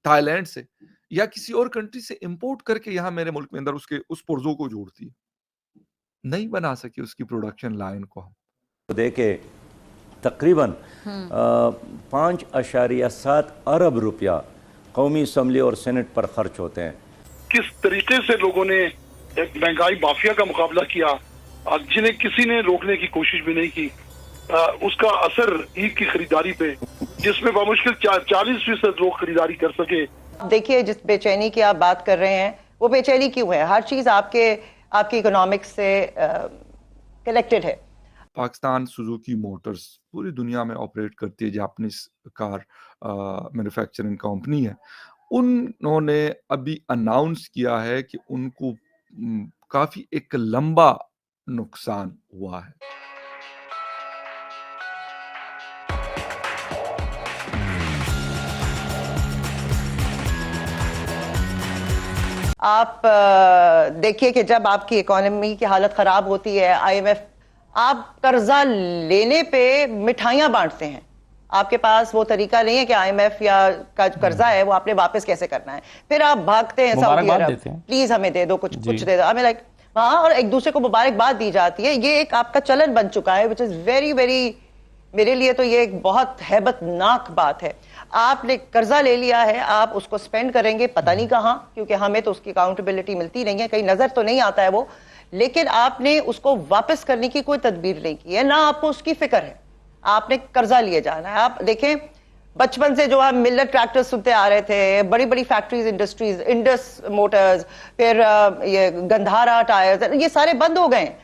Thai land سے یا کسی اور کنٹری سے امپورٹ کر کے یہاں میرے ملک میں اندر اس پرزوں کو جوڑتی ہے. نہیں بنا سکے اس کی پروڈکشن لائن کو ہم. دیکھیں تقریباً 5.7 ارب روپیہ قومی اسمبلی اور سینٹ پر خرچ ہوتے ہیں. کس طریقے سے لوگوں نے ایک مہنگائی مافیا کا مقابلہ کیا جنہیں کسی نے روکنے کی کوشش بھی نہیں کی. اس کا اثر عید کی خریداری پہ جس میں بمشکل 40% لوگ خریداری کر سکے. دیکھیے جس بے چینی کی آپ بات کر رہے ہیں وہ بے چینی کیوں ہے؟ ہر چیز آپ کی اکنامکس سے کنیکٹڈ ہے. پاکستان سوزوکی موٹرز پوری دنیا میں آپریٹ کرتی ہے، جاپنیز کار مینوفیکچرنگ کمپنی ہے. انہوں نے ابھی اناؤنس کیا ہے کہ ان کو کافی ایک لمبا نقصان ہوا ہے. آپ دیکھیے کہ جب آپ کی اکانومی کی حالت خراب ہوتی ہے، آئی ایم ایف آپ قرضہ لینے پہ مٹھائیاں بانٹتے ہیں. آپ کے پاس وہ طریقہ نہیں ہے کہ آئی ایم ایف یا کا قرضہ ہے وہ آپ نے واپس کیسے کرنا ہے. پھر آپ بھاگتے ہیں سعودی عرب، پلیز ہمیں دے دو کچھ دے دو، ہمیں لائک وہاں، اور ایک دوسرے کو مبارکباد دی جاتی ہے. یہ ایک آپ کا چلن بن چکا ہے، وچ از ویری ویری، میرے لیے تو یہ ایک بہت ہیبت ناک بات ہے. آپ نے قرضہ لے لیا ہے، آپ اس کو سپینڈ کریں گے پتہ نہیں کہاں، کیونکہ ہمیں تو اس کی اکاؤنٹیبلٹی ملتی نہیں ہے، کہیں نظر تو نہیں آتا ہے وہ، لیکن آپ نے اس کو واپس کرنے کی کوئی تدبیر نہیں کی ہے، نہ آپ کو اس کی فکر ہے. آپ نے قرضہ لیے جانا ہے. آپ دیکھیں بچپن سے جو ہم ملت ٹریکٹر سنتے آ رہے تھے، بڑی بڑی فیکٹریز، انڈسٹریز، انڈس موٹرز، پھر یہ گندھارا ٹائرز، یہ سارے بند ہو گئے ہیں.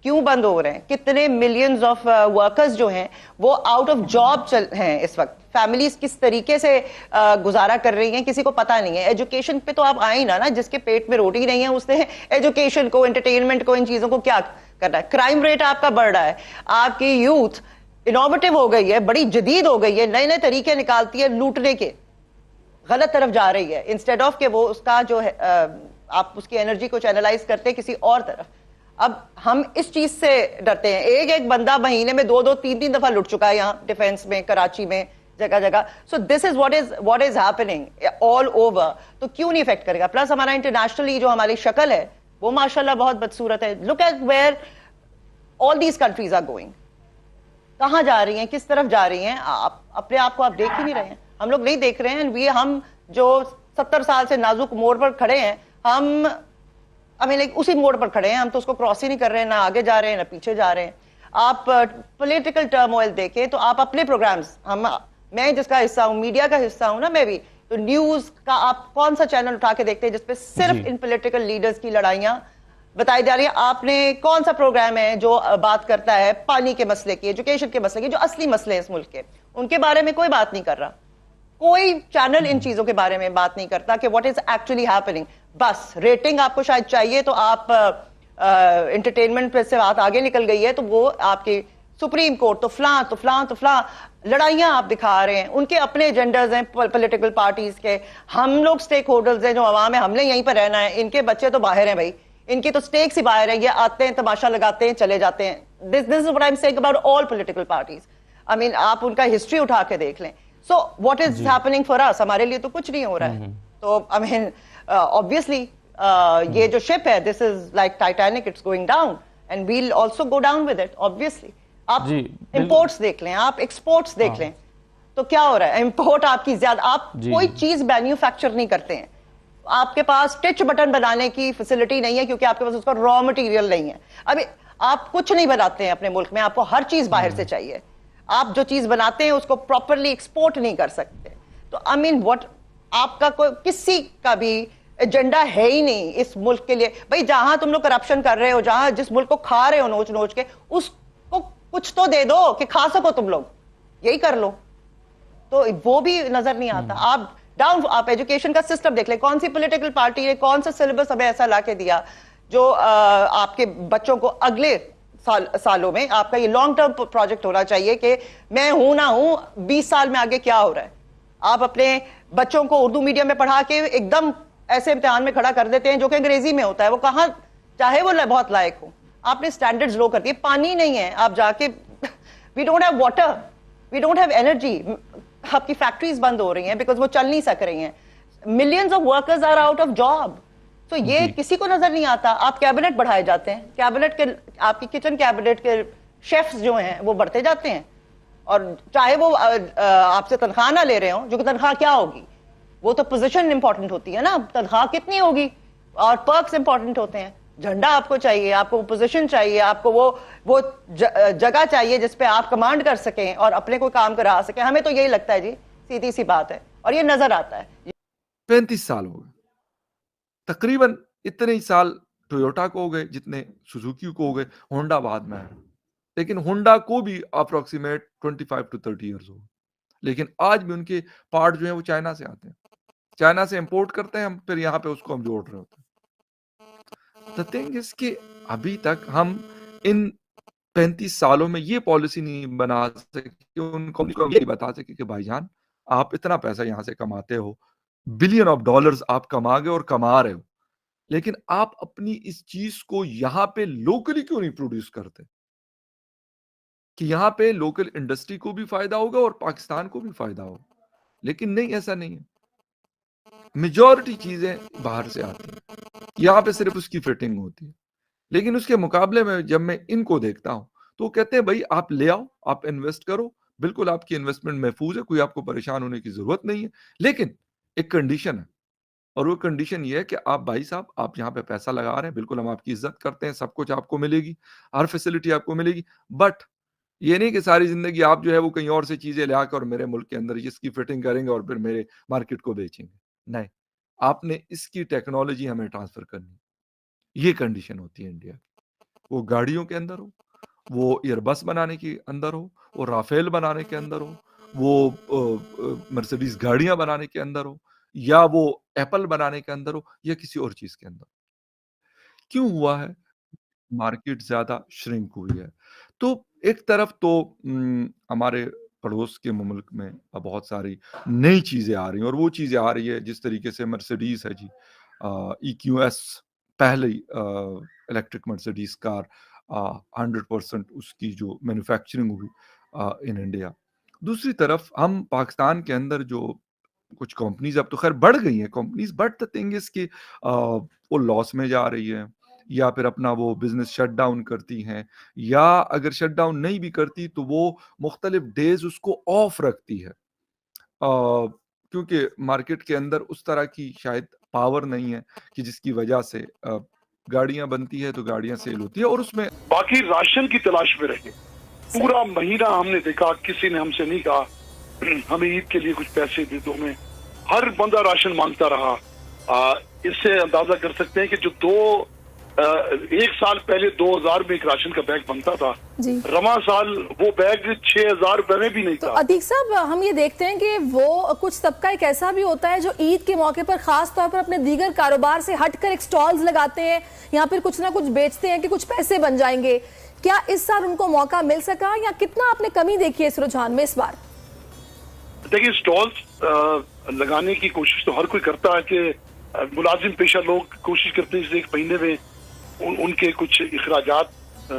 کیوں بند ہو رہے ہیں؟ کتنے ملینز آف ورکرز جو ہیں وہ آؤٹ آف جاب ہیں اس وقت. فیملیز کس طریقے سے گزارا کر رہی ہیں کسی کو پتہ نہیں ہے. ایجوکیشن پہ تو آپ آئیں نا، جس کے پیٹ میں روٹی نہیں ہے اس نے ایجوکیشن کو، انٹرٹینمنٹ کو، ان چیزوں کو کیا کرنا ہے. کرائم ریٹ آپ کا بڑھ رہا ہے. آپ کی یوتھ انوویٹو ہو گئی ہے، بڑی جدید ہو گئی ہے، نئے نئے طریقے نکالتی ہے لوٹنے کے، غلط طرف جا رہی ہے، انسٹیڈ آف کہ وہ اس کا جو ہے آپ اس کی انرجی کو چینلائز کرتے کسی اور طرف. اب ہم اس چیز سے ڈرتے ہیں. ایک بندہ مہینے میں 2-3 دفعہ لٹ چکا ہے یہاں ڈیفینس میں، کراچی میں، جگہ جگہ. So this is what is happening all over. تو کیوں نہیں افیکٹ کرے گا؟ پلس ہمارا انٹرنیشنلی جو ہماری شکل ہے وہ ماشاءاللہ بہت بدصورت ہے. Look at where all these countries are going. کہاں جا رہی ہیں، کس طرف جا رہی ہیں؟ آپ اپنے آپ کو آپ دیکھ ہی نہیں رہے ہیں. ہم لوگ نہیں دیکھ رہے ہیں. ہم جو 70 سال سے نازک موڑ پر کھڑے ہیں، ہم اسی موڑ پر کھڑے ہیں. ہم تو اس کو کراس ہی نہیں کر رہے ہیں، نہ آگے جا رہے ہیں نہ پیچھے جا رہے ہیں. آپ پولیٹیکل ٹرموائل دیکھیں تو آپ اپنے پروگرامز، میں جس کا حصہ ہوں، میڈیا کا حصہ ہوں نا میں بھی، تو نیوز کا آپ کون سا چینل اٹھا کے دیکھتے ہیں جس پہ صرف ان پولیٹیکل لیڈرز کی لڑائیاں بتائی جا رہی ہیں؟ آپ نے کون سا پروگرام ہے جو بات کرتا ہے پانی کے مسئلے کی، ایجوکیشن کے مسئلے کی، جو اصلی مسئلے ہیں اس ملک کے، ان کے بارے میں کوئی بات نہیں کر رہا. کوئی چینل ان چیزوں کے بارے میں بات نہیں کرتا کہ واٹ از ایکچولی ہیپننگ. بس ریٹنگ آپ کو شاید چاہیے تو آپ انٹرٹینمنٹ پہ سے بات آگے نکل گئی ہے تو وہ آپ کی سپریم کورٹ تو فلاں تو فلاں تو فلاں لڑائیاں آپ دکھا رہے ہیں. ان کے اپنے ایجنڈاز ہیں پولیٹیکل پارٹیز کے. ہم لوگ سٹیک ہولڈرز ہیں جو عوام ہے، ہم نے یہیں پر رہنا ہے. ان کے بچے تو باہر ہیں بھائی، ان کی تو سٹیکس ہی باہر ہیں. یہ آتے ہیں، تماشا لگاتے ہیں، چلے جاتے ہیں. This is what I'm saying about all political parties. I mean آپ ان کا ہسٹری اٹھا کے دیکھ لیں. So what is happening for us؟ ہمارے لیے تو کچھ نہیں ہو رہا ہے. تو I mean obviously یہ جو شپ ہے، this is like Titanic, it's going down and we'll also go down with it obviously. آپ امپورٹس دیکھ لیں، آپ ایکسپورٹس دیکھ لیں تو کیا ہو رہا ہے؟ امپورٹ آپ کی زیادہ، آپ کوئی چیز مینوفیکچر نہیں کرتے ہیں. آپ کے پاس ٹچ بٹن بنانے کی فیسلٹی نہیں ہے کیونکہ آپ کے پاس اس کا را مٹیریل نہیں ہے. ابھی آپ کچھ نہیں بناتے ہیں اپنے ملک میں، آپ کو ہر چیز باہر سے چاہیے. آپ جو چیز بناتے ہیں اس کو پراپرلی ایکسپورٹ نہیں کر سکتے. تو I mean what، آپ کا کوئی کسی کا بھی ایجنڈا ہے ہی نہیں اس ملک کے لیے. بھائی جہاں تم لوگ کرپشن کر رہے ہو، جہاں جس ملک کو کھا رہے ہو نوچ نوچ کے، اس کو کچھ تو دے دو کہ کھا سکو تم لوگ، یہی کر لو. تو وہ بھی نظر نہیں آتا. آپ ایجوکیشن کا سسٹم دیکھ لیں، کون سی پولیٹیکل پارٹی نے کون سا سلیبس ہمیں ایسا لا کے دیا جو آپ کے بچوں کو اگلے سالوں میں، آپ کا یہ لانگ ٹرم پروجیکٹ ہونا چاہیے کہ میں ہوں نہ ہوں 20 سال میں آگے کیا ہو رہا ہے. آپ اپنے بچوں کو اردو میڈیم میں پڑھا کے ایک دم ایسے امتحان میں کھڑا کر دیتے ہیں جو کہ انگریزی میں ہوتا ہے، وہ کہاں چاہے وہ بہت لائق ہو. آپ نے اسٹینڈرڈز لو کر دیے. پانی نہیں ہے، آپ جا کے we don't have water, we don't have energy. آپ کی فیکٹریز بند ہو رہی ہیں بیکاز وہ چل نہیں سک رہی ہیں. millions of workers are out of job. تو یہ کسی کو نظر نہیں آتا. آپ کیبنٹ بڑھائے جاتے ہیں, کیبنٹ کے آپ کی کچن کیبنٹ کے شیفز جو ہیں وہ بڑھتے جاتے ہیں, اور چاہے وہ آپ سے تنخواہ نہ لے رہے ہوں, جو کہ تنخواہ کیا ہوگی, وہ تو پوزیشن امپورٹنٹ ہوتی ہے نا, تنخواہ کتنی ہوگی, اور پرکس امپورٹنٹ ہوتے ہیں. جھنڈا آپ کو چاہیے, آپ کو پوزیشن چاہیے, آپ کو وہ جگہ چاہیے جس پہ آپ کمانڈ کر سکیں اور اپنے کوئی کام کرا سکیں. ہمیں تو یہی لگتا ہے جی, سیدھی سی بات ہے, اور یہ نظر آتا ہے. 35 سال ہو گئے تقریباً, اتنے ہی سال ٹویوٹا کو ہو گئے جتنے سوزوکی کو ہو گئے. ہونڈا بعد میں ہے, لیکن ہونڈا کو بھی اپروکسیمیٹ 25 to 30 ایئرز ہو, لیکن آج بھی ان کے پارٹ جو ہیں وہ چائنا سے آتے ہیں, چائنا سے امپورٹ کرتے ہیں ہم, پھر یہاں پہ اس کو ہم جوڑ رہے ہوتے ہیں. The thing is کہ ابھی تک ہم ان 35 سالوں میں یہ پالیسی نہیں بنا سکے, ان کو یہ بتا سکے کہ بھائی جان آپ اتنا پیسہ یہاں سے کماتے ہو, بلین آف ڈالرز آپ کما گئے اور کما رہے ہو, لیکن آپ اپنی اس چیز کو یہاں پہ لوکلی کیوں نہیں پروڈیوس کرتے, کہ یہاں پہ لوکل انڈسٹری کو بھی فائدہ ہوگا اور پاکستان کو بھی فائدہ ہوگا. لیکن نہیں, ایسا نہیں ہے. میجورٹی چیزیں باہر سے آتی ہیں, یہاں پہ صرف اس کی فٹنگ ہوتی ہے. لیکن اس کے مقابلے میں جب میں ان کو دیکھتا ہوں تو وہ کہتے ہیں بھائی آپ لے آؤ, آپ انویسٹ کرو, بالکل آپ کی انویسٹمنٹ محفوظ ہے, کوئی آپ کو پریشان ہونے کی ضرورت نہیں ہے. لیکن ایک کنڈیشن ہے, اور وہ کنڈیشن یہ ہے کہ آپ بھائی صاحب آپ یہاں پہ پیسہ لگا رہے ہیں, بالکل ہم آپ کی عزت کرتے ہیں, سب کچھ آپ کو ملے گی, ہر فیسلٹی آپ کو ملے گی, بٹ یہ نہیں کہ ساری زندگی آپ جو ہے وہ کہیں اور سے چیزیں لے آ کر میرے ملک کے اندر اس کی فٹنگ کریں گے اور پھر میرے مارکیٹ کو بیچیں گے. نہیں, آپ نے اس کی ٹیکنالوجی ہمیں ٹرانسفر کرنی. یہ کنڈیشن ہوتی ہے انڈیا کی. وہ گاڑیوں کے اندر ہو, وہ ایئر بس بنانے کے اندر ہو, وہ رافیل بنانے کے اندر ہو, وہ مرسیڈیز گاڑیاں بنانے کے اندر ہو, یا وہ ایپل بنانے کے اندر ہو, یا کسی اور چیز کے اندر. کیوں ہوا ہے؟ مارکیٹ زیادہ شرنک ہوئی ہے. تو ایک طرف تو ہمارے پڑوس کے مملک میں بہت ساری نئی چیزیں آ رہی ہیں, اور وہ چیزیں آ رہی ہے جس طریقے سے مرسیڈیز ہے جی, EQS پہلی الیکٹرک مرسیڈیز کار 100% اس کی جو مینوفیکچرنگ ہوئی ان انڈیا. دوسری طرف ہم پاکستان کے اندر جو کچھ کمپنیز اب تو خیر بڑھ گئی ہیں companies, but the thing is کہ وہ لاس میں جا رہی ہے, یا پھر اپنا وہ بزنس شٹ ڈاؤن کرتی ہیں, یا اگر شٹ ڈاؤن نہیں بھی کرتی تو وہ مختلف ڈیز اس کو آف رکھتی ہے, کیونکہ مارکیٹ کے اندر اس طرح کی شاید پاور نہیں ہے کہ جس کی وجہ سے گاڑیاں بنتی ہے تو گاڑیاں سیل ہوتی ہے, اور اس میں باقی راشن کی تلاش میں رہے. پورا مہینہ ہم نے دیکھا, کسی نے ہم سے نہیں کہا ہمیں عید کے لیے کچھ پیسے دے دو, میں ہر بندہ راشن مانگتا رہا. اس سے اندازہ کر سکتے ہیں کہ جو ایک سال پہلے 2000 میں ایک راشن کا بیگ بنتا تھا, رواں سال وہ بیگ 6000 روپے میں بھی نہیں تھا. عتیق صاحب, ہم یہ دیکھتے ہیں کہ وہ کچھ طبقہ ایک ایسا بھی ہوتا ہے جو عید کے موقع پر خاص طور پر اپنے دیگر کاروبار سے ہٹ کر ایک سٹالز لگاتے ہیں, یا پھر کچھ نہ کچھ بیچتے ہیں کہ کچھ پیسے بن جائیں گے. کیا اس سال ان کو موقع مل سکا, یا کتنا آپ نے کمی دیکھی ہے اس رجحان میں اس بار؟ دیکھیے, سٹالز لگانے کی کوشش تو ہر کوئی کرتا ہے, کہ ملازم پیشہ لوگ کوشش کرتے ہیں ایک مہینے میں ان کے کچھ اخراجات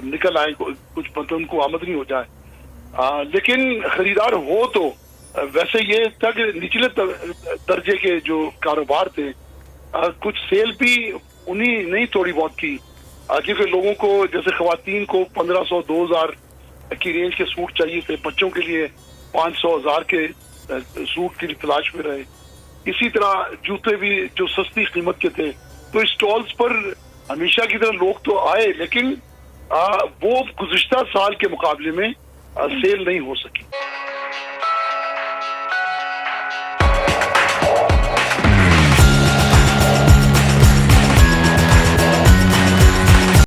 نکل آئے, کچھ مطلب ان کو آمدنی ہو جائے. لیکن خریدار ہو تو ویسے یہ تک نچلے درجے کے جو کاروبار تھے, کچھ سیل بھی انہیں نہیں تھوڑی بہت کی, کیونکہ لوگوں کو جیسے خواتین کو 1500-2000 کی رینج کے سوٹ چاہیے تھے, بچوں کے لیے 500-1000 کے سوٹ کی تلاش میں رہے. اسی طرح جوتے بھی جو سستی قیمت کے تھے, تو اسٹالز پر ہمیشہ کی طرح لوگ تو آئے, لیکن وہ گزشتہ سال کے مقابلے میں سیل نہیں ہو سکی.